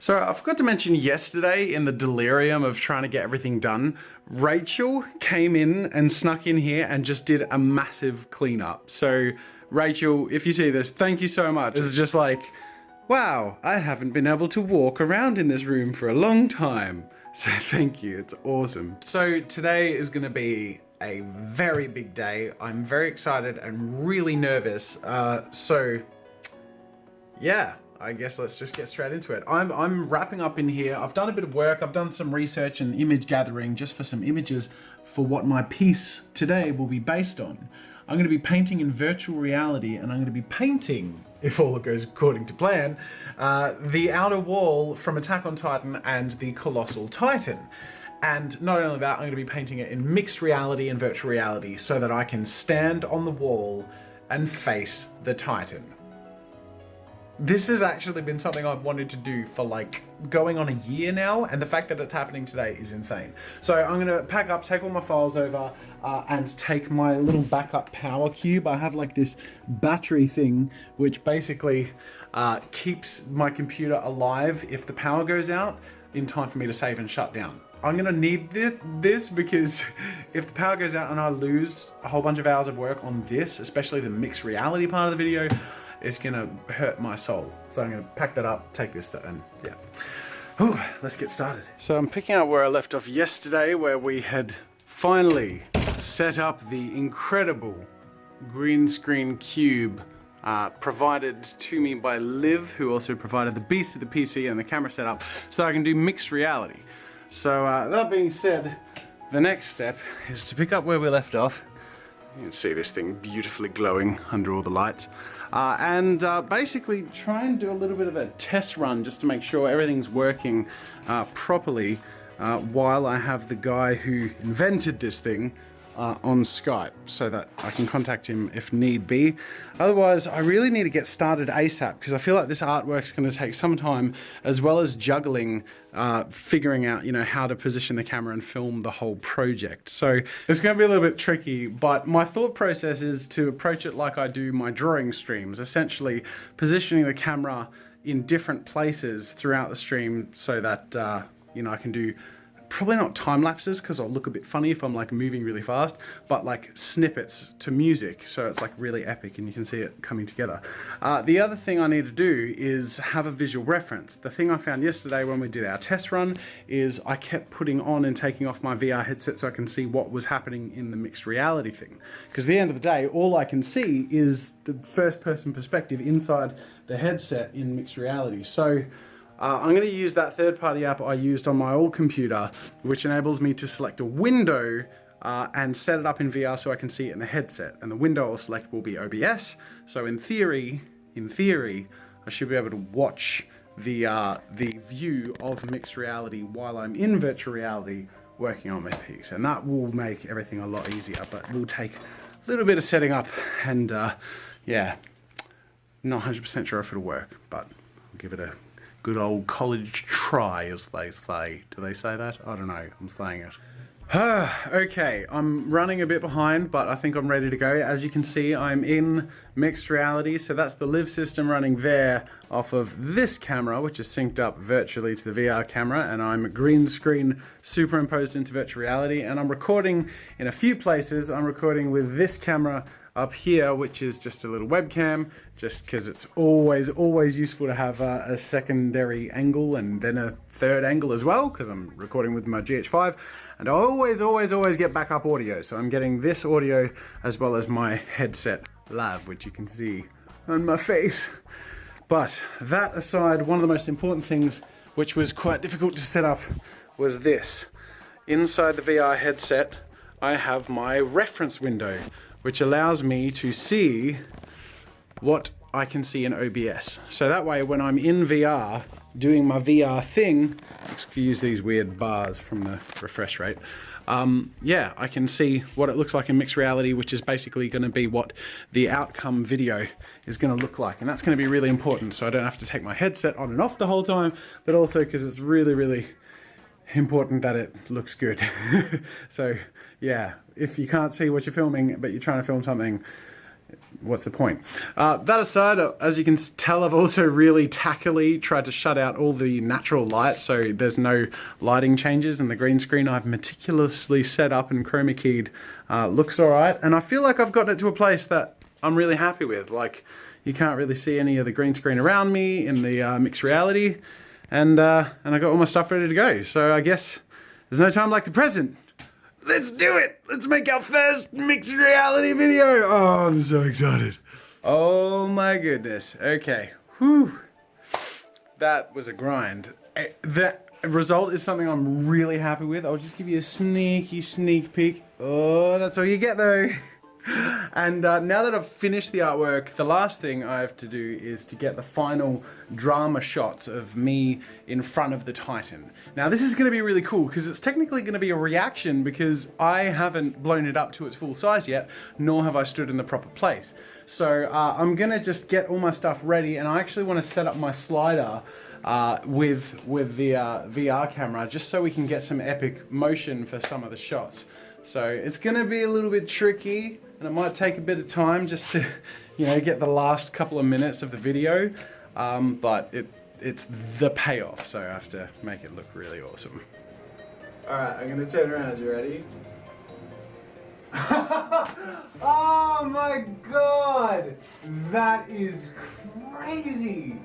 So I forgot to mention yesterday, in the delirium of trying to get everything done, Rachel came in and snuck in here and just did a massive cleanup. So Rachel, if you see this, thank you so much. It's just like, wow, I haven't been able to walk around in this room for a long time. So thank you, it's awesome. So today is gonna be a very big day. I'm very excited and really nervous. Yeah, I guess let's just get straight into it. I'm wrapping up in here. I've done a bit of work. I've done some research and image gathering just for some images for what my piece today will be based on. I'm going to be painting in virtual reality, and I'm going to be painting, if all goes according to plan, the outer wall from Attack on Titan and the Colossal Titan. And not only that, I'm going to be painting it in mixed reality and virtual reality so that I can stand on the wall and face the Titan. This has actually been something I've wanted to do for like going on a year now, and the fact that it's happening today is insane. So I'm gonna pack up, take all my files over, and take my little backup power cube. I have like this battery thing which basically keeps my computer alive if the power goes out in time for me to save and shut down. I'm gonna need this because if the power goes out and I lose a whole bunch of hours of work on this, especially the mixed reality part of the video, it's gonna hurt my soul. So I'm gonna pack that up, take this, and yeah. Whew, let's get started. So I'm picking up where I left off yesterday, where we had finally set up the incredible green screen cube provided to me by Liv, who also provided the beast of the PC and the camera setup, so I can do mixed reality. So that being said, the next step is to pick up where we left off. You can see this thing beautifully glowing under all the lights. And basically try and do a little bit of a test run just to make sure everything's working properly while I have the guy who invented this thing on Skype, so that I can contact him if need be. Otherwise, I really need to get started ASAP because I feel like this artwork's going to take some time, as well as juggling, figuring out, you know, how to position the camera and film the whole project. So it's going to be a little bit tricky, but my thought process is to approach it like I do my drawing streams, essentially positioning the camera in different places throughout the stream so that, you know, I can do probably not time lapses because I'll look a bit funny if I'm like moving really fast, but like snippets to music, so it's like really epic and you can see it coming together. The other thing I need to do is have a visual reference. The thing I found yesterday when we did our test run is I kept putting on and taking off my VR headset so I can see what was happening in the mixed reality thing. Because at the end of the day, all I can see is the first person perspective inside the headset in mixed reality. So I'm going to use that third-party app I used on my old computer, which enables me to select a window and set it up in VR so I can see it in the headset. And the window I'll select will be OBS. So in theory, I should be able to watch the view of mixed reality while I'm in virtual reality working on my piece. And that will make everything a lot easier, but will take a little bit of setting up and yeah, not 100% sure if it'll work, but I'll give it a good old college try, as they say. Do they say that? I don't know, I'm saying it. Okay, I'm running a bit behind, but I think I'm ready to go. As you can see, I'm in mixed reality, so that's the Liv system running there off of this camera, which is synced up virtually to the VR camera, and I'm green screen superimposed into virtual reality, and I'm recording in a few places. I'm recording with this camera up here, which is just a little webcam, just because it's always useful to have a secondary angle and then a third angle as well, because I'm recording with my GH5, and I always get backup audio, so I'm getting this audio as well as my headset lav, which you can see on my face. But that aside, one of the most important things, which was quite difficult to set up, was this. Inside the VR headset, I have my reference window, which allows me to see what I can see in OBS. So that way, when I'm in VR, doing my VR thing, excuse these weird bars from the refresh rate, yeah, I can see what it looks like in mixed reality, which is basically gonna be what the outcome video is gonna look like. And that's gonna be really important, so I don't have to take my headset on and off the whole time, but also because it's really important that it looks good. So yeah, if you can't see what you're filming, but you're trying to film something, what's the point? That aside, as you can tell, I've also really tackily tried to shut out all the natural light, so there's no lighting changes, and the green screen I've meticulously set up and chroma keyed looks all right, and I feel like I've gotten it to a place that I'm really happy with. Like, you can't really see any of the green screen around me in the mixed reality, and I got all my stuff ready to go. So I guess there's no time like the present. Let's do it! Let's make our first mixed reality video! Oh, I'm so excited. Oh my goodness. Okay. Whew. That was a grind. The result is something I'm really happy with. I'll just give you a sneak peek. Oh, that's all you get though. And now that I've finished the artwork, the last thing I have to do is to get the final drama shots of me in front of the Titan. Now this is going to be really cool because it's technically going to be a reaction because I haven't blown it up to its full size yet, nor have I stood in the proper place. So I'm going to just get all my stuff ready, and I actually want to set up my slider with the VR camera just so we can get some epic motion for some of the shots. So it's going to be a little bit tricky, and it might take a bit of time just to, you know, get the last couple of minutes of the video, but it's the payoff, so I have to make it look really awesome. Alright, I'm going to turn around. You ready? Oh my god! That is crazy!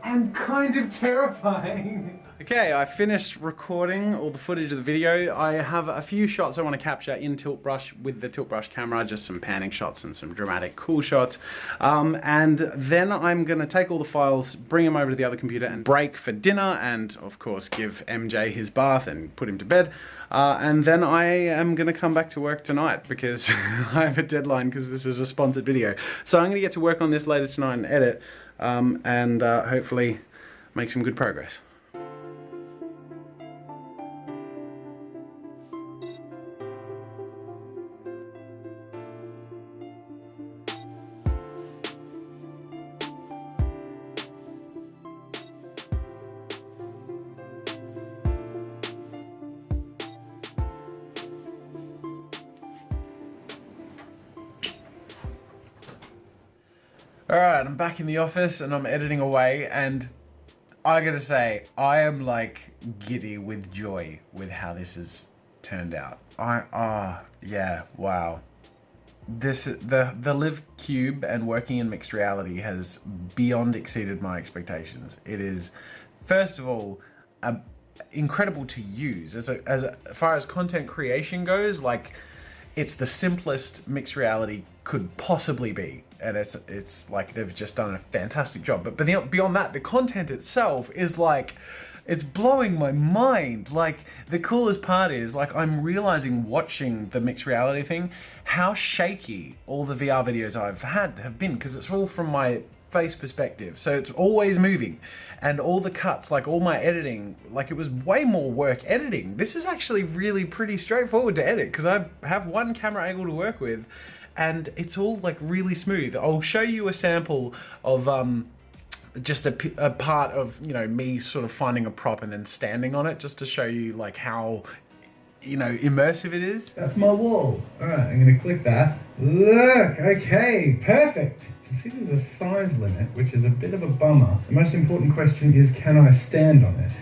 And kind of terrifying. Okay, I finished recording all the footage of the video. I have a few shots I want to capture in tilt brush with the tilt brush camera, just some panning shots and some dramatic cool shots. And then I'm going to take all the files, bring them over to the other computer and break for dinner, and of course give MJ his bath and put him to bed. And then I am going to come back to work tonight because I have a deadline because this is a sponsored video. So I'm going to get to work on this later tonight and edit, and hopefully make some good progress. Alright, I'm back in the office and I'm editing away, and I gotta say, I am like giddy with joy with how this has turned out. Yeah, wow. The Live Cube and working in mixed reality has beyond exceeded my expectations. It is, first of all, incredible to use. As far as content creation goes, like, it's the simplest mixed reality could possibly be, and it's like they've just done a fantastic job. But beyond that, the content itself is like, it's blowing my mind. Like, the coolest part is, like, I'm realizing watching the mixed reality thing how shaky all the VR videos I've had have been, because it's all from my face perspective, so it's always moving, and all the cuts, like all my editing, like, it was way more work editing. This is actually really pretty straightforward to edit because I have one camera angle to work with, and it's all like really smooth. I'll show you a sample of just a part of, you know, me sort of finding a prop and then standing on it, just to show you like how, you know, immersive it is. That's my wall. All right, I'm gonna click that. Look, okay, perfect. You can see there's a size limit, which is a bit of a bummer. The most important question is, can I stand on it?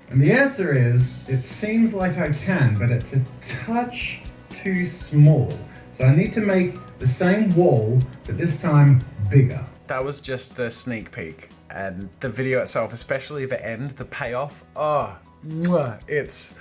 And the answer is, it seems like I can, but it's a touch too small. So I need to make the same wall, but this time bigger. That was just the sneak peek, and the video itself, especially the end, the payoff, oh, it's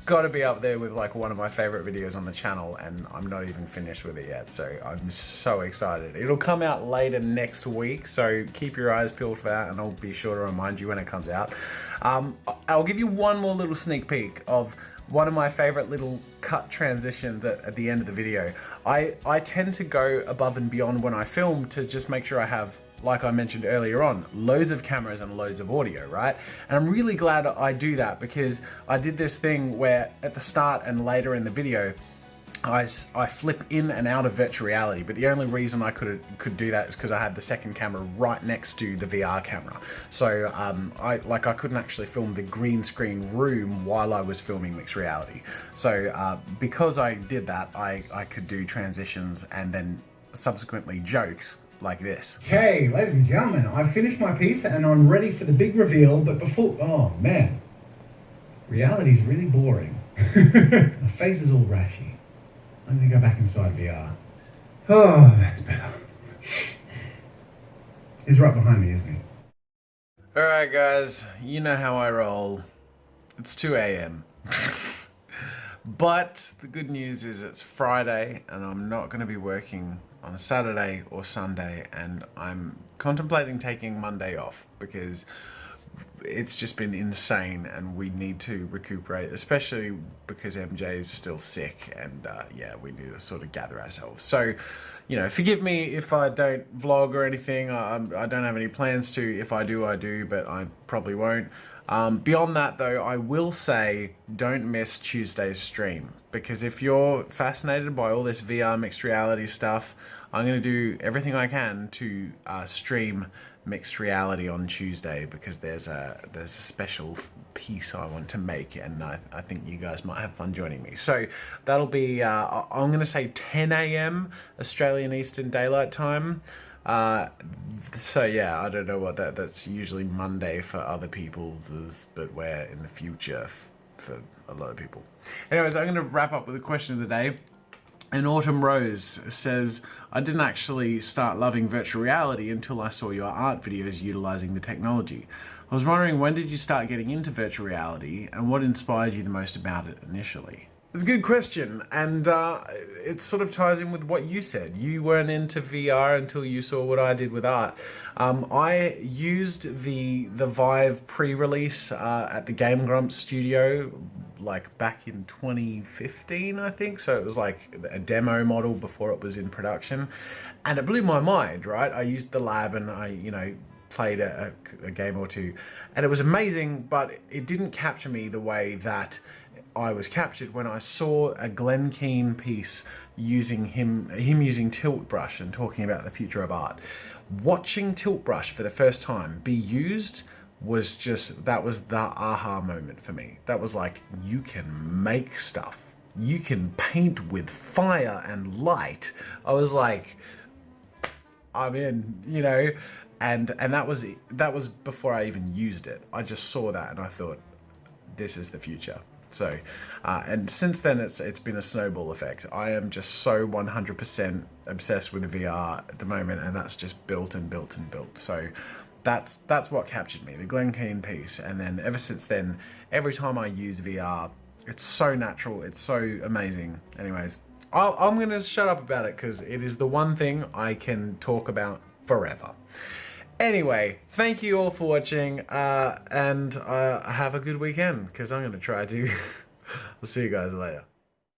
gotta be up there with like one of my favorite videos on the channel, and I'm not even finished with it yet, so I'm so excited. It'll come out later next week, so keep your eyes peeled for that, and I'll be sure to remind you when it comes out. I'll give you one more little sneak peek of one of my favorite little cut transitions at the end of the video. I tend to go above and beyond when I film to just make sure I have, like I mentioned earlier on, loads of cameras and loads of audio, right? And I'm really glad I do that, because I did this thing where at the start and later in the video, I flip in and out of virtual reality, but the only reason I could do that is because I had the second camera right next to the VR camera. So I couldn't actually film the green screen room while I was filming mixed reality. So because I did that, I could do transitions and then subsequently jokes like this. Okay, ladies and gentlemen, I've finished my piece and I'm ready for the big reveal, but before... Oh, man. Reality's really boring. My face is all rashy. I'm gonna go back inside VR. Oh, that's better. He's right behind me, isn't he? Alright guys, you know how I roll. It's 2 a.m. But the good news is it's Friday and I'm not going to be working on a Saturday or Sunday, and I'm contemplating taking Monday off because it's just been insane and we need to recuperate, especially because MJ is still sick, and yeah, we need to sort of gather ourselves. So, you know, forgive me if I don't vlog or anything. I don't have any plans to. If I do, I do, but I probably won't. Beyond that though, I will say don't miss Tuesday's stream, because if you're fascinated by all this VR mixed reality stuff, I'm going to do everything I can to stream mixed reality on Tuesday, because there's a special piece I want to make, and I think you guys might have fun joining me. So that'll be I'm going to say 10 a.m. Australian Eastern Daylight Time. So yeah, I don't know what that's usually Monday for other people's is, but we're in the future for a lot of people. Anyways, I'm going to wrap up with a question of the day. And Autumn Rose says, I didn't actually start loving virtual reality until I saw your art videos utilizing the technology. I was wondering, when did you start getting into virtual reality, and what inspired you the most about it initially? It's a good question, and it sort of ties in with what you said. You weren't into VR until you saw what I did with art. I used the Vive pre-release at the Game Grumps studio, like back in 2015, I think. So it was like a demo model before it was in production, and it blew my mind, right? I used the lab and I, you know, played a game or two, and it was amazing, but it didn't capture me the way that I was captured when I saw a Glen Keane piece using him using tilt brush and talking about the future of art. Watching tilt brush for the first time be used was just, that was the aha moment for me. That was like, you can make stuff. You can paint with fire and light. I was like, I'm in, you know, and that was before I even used it. I just saw that and I thought, this is the future. So, and since then it's been a snowball effect. I am just so 100% obsessed with VR at the moment, and that's just built and built and built. So that's what captured me, the Glen Keane piece. And then ever since then, every time I use VR, it's so natural, it's so amazing. Anyways, I'm gonna shut up about it because it is the one thing I can talk about forever. Anyway, thank you all for watching, and have a good weekend, because I'm going to try to. I'll see you guys later.